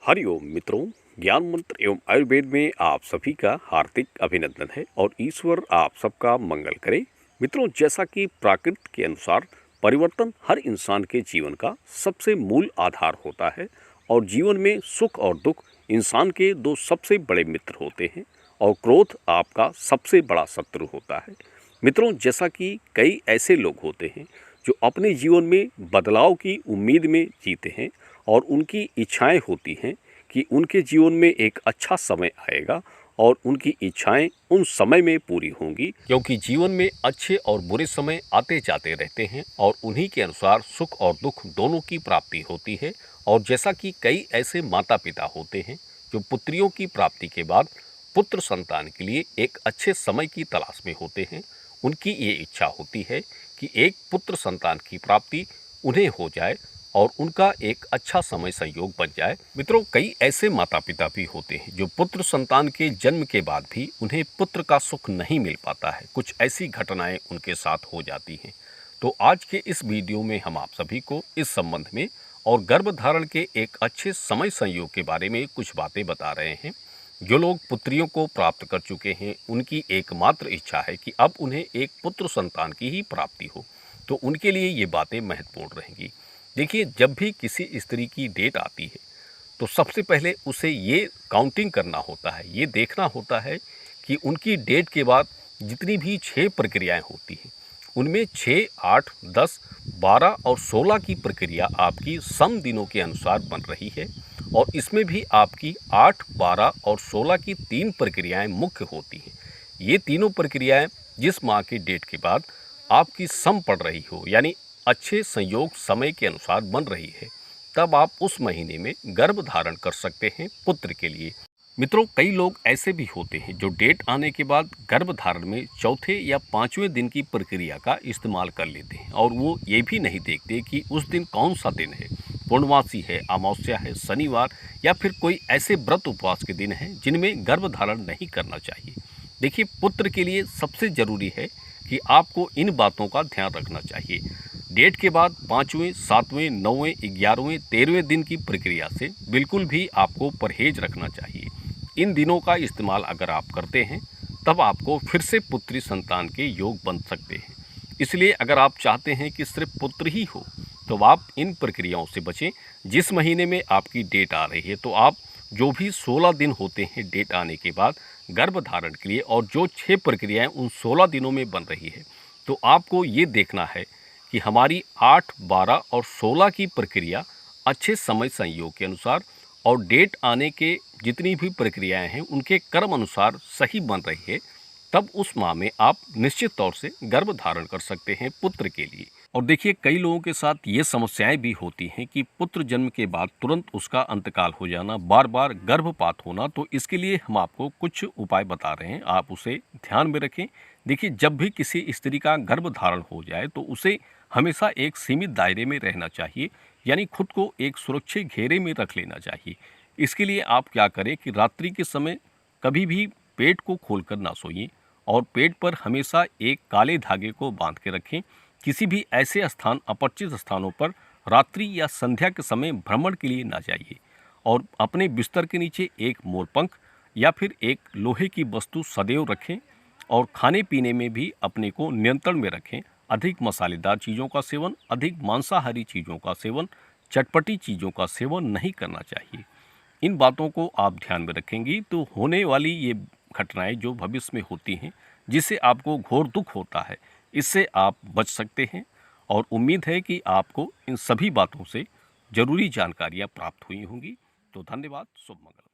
हरिओम मित्रों, ज्ञान मंत्र एवं आयुर्वेद में आप सभी का हार्दिक अभिनंदन है और ईश्वर आप सबका मंगल करे। मित्रों, जैसा कि प्रकृति के अनुसार परिवर्तन हर इंसान के जीवन का सबसे मूल आधार होता है और जीवन में सुख और दुख इंसान के दो सबसे बड़े मित्र होते हैं और क्रोध आपका सबसे बड़ा शत्रु होता है। मित्रों, जैसा कि कई ऐसे लोग होते हैं जो अपने जीवन में बदलाव की उम्मीद में जीते हैं और उनकी इच्छाएं होती हैं कि उनके जीवन में एक अच्छा समय आएगा और उनकी इच्छाएं उन समय में पूरी होंगी, क्योंकि जीवन में अच्छे और बुरे समय आते जाते रहते हैं और उन्हीं के अनुसार सुख और दुख दोनों की प्राप्ति होती है। और जैसा कि कई ऐसे माता पिता होते हैं जो पुत्रियों की प्राप्ति के बाद पुत्र संतान के लिए एक अच्छे समय की तलाश में होते हैं, उनकी ये इच्छा होती है कि एक पुत्र संतान की प्राप्ति उन्हें हो जाए और उनका एक अच्छा समय संयोग बन जाए। मित्रों, कई ऐसे माता पिता भी होते हैं जो पुत्र संतान के जन्म के बाद भी उन्हें पुत्र का सुख नहीं मिल पाता है, कुछ ऐसी घटनाएं उनके साथ हो जाती हैं। तो आज के इस वीडियो में हम आप सभी को इस संबंध में और गर्भधारण के एक अच्छे समय संयोग के बारे में कुछ बातें बता रहे हैं। जो लोग पुत्रियों को प्राप्त कर चुके हैं, उनकी एकमात्र इच्छा है कि अब उन्हें एक पुत्र संतान की ही प्राप्ति हो, तो उनके लिए ये बातें महत्वपूर्ण रहेंगी। देखिए, जब भी किसी स्त्री की डेट आती है तो सबसे पहले उसे ये काउंटिंग करना होता है, ये देखना होता है कि उनकी डेट के बाद जितनी भी 6 प्रक्रियाएं होती हैं उनमें 6, 8, 10, 12 और 16 की प्रक्रिया आपकी सम दिनों के अनुसार बन रही है। और इसमें भी आपकी 8, 12 और 16 की 3 प्रक्रियाएं मुख्य होती हैं। ये तीनों प्रक्रियाएं जिस माह की डेट के बाद आपकी सम पड़ रही हो, यानी अच्छे संयोग समय के अनुसार बन रही है, तब आप उस महीने में गर्भ धारण कर सकते हैं पुत्र के लिए। मित्रों, कई लोग ऐसे भी होते हैं जो डेट आने के बाद गर्भ धारण में चौथे या 5वें दिन की प्रक्रिया का इस्तेमाल कर लेते हैं और वो ये भी नहीं देखते कि उस दिन कौन सा दिन है, पूर्णमासी है, अमावस्या है, शनिवार या फिर कोई ऐसे व्रत उपवास के दिन हैं जिनमें गर्भ धारण नहीं करना चाहिए। देखिए, पुत्र के लिए सबसे ज़रूरी है कि आपको इन बातों का ध्यान रखना चाहिए। डेट के बाद 5वें, 7वें, 9वें, 11वें, 13वें दिन की प्रक्रिया से बिल्कुल भी आपको परहेज रखना चाहिए। इन दिनों का इस्तेमाल अगर आप करते हैं तब आपको फिर से पुत्री संतान के योग बन सकते हैं। इसलिए अगर आप चाहते हैं कि सिर्फ पुत्र ही हो तो आप इन प्रक्रियाओं से बचें। जिस महीने में आपकी डेट आ रही है तो आप जो भी 16 दिन होते हैं डेट आने के बाद गर्भ धारण के लिए, और जो 6 प्रक्रियाएं उन 16 दिनों में बन रही है, तो आपको ये देखना है कि हमारी 8, 12 और 16 की प्रक्रिया अच्छे समय संयोग के अनुसार और डेट आने के जितनी भी प्रक्रियाएं हैं उनके क्रम अनुसार सही बन रही है, तब उस माह में आप निश्चित तौर से गर्भ धारण कर सकते हैं पुत्र के लिए। और देखिए, कई लोगों के साथ ये समस्याएं भी होती हैं कि पुत्र जन्म के बाद तुरंत उसका अंतकाल हो जाना, बार बार गर्भपात होना। तो इसके लिए हम आपको कुछ उपाय बता रहे हैं, आप उसे ध्यान में रखें। देखिए, जब भी किसी स्त्री का गर्भ धारण हो जाए तो उसे हमेशा एक सीमित दायरे में रहना चाहिए, यानी खुद को एक सुरक्षित घेरे में रख लेना चाहिए। इसके लिए आप क्या करें कि रात्रि के समय कभी भी पेट को खोलकर ना सोइए और पेट पर हमेशा एक काले धागे को बांध के रखें। किसी भी ऐसे स्थान, अपरिचित स्थानों पर रात्रि या संध्या के समय भ्रमण के लिए ना जाइए और अपने बिस्तर के नीचे एक मोरपंख या फिर एक लोहे की वस्तु सदैव रखें। और खाने पीने में भी अपने को नियंत्रण में रखें। अधिक मसालेदार चीज़ों का सेवन, अधिक मांसाहारी चीज़ों का सेवन, चटपटी चीज़ों का सेवन नहीं करना चाहिए। इन बातों को आप ध्यान में रखेंगी तो होने वाली ये घटनाएं जो भविष्य में होती हैं, जिससे आपको घोर दुख होता है, इससे आप बच सकते हैं। और उम्मीद है कि आपको इन सभी बातों से ज़रूरी जानकारियाँ प्राप्त हुई होंगी। तो धन्यवाद, शुभ मंगल।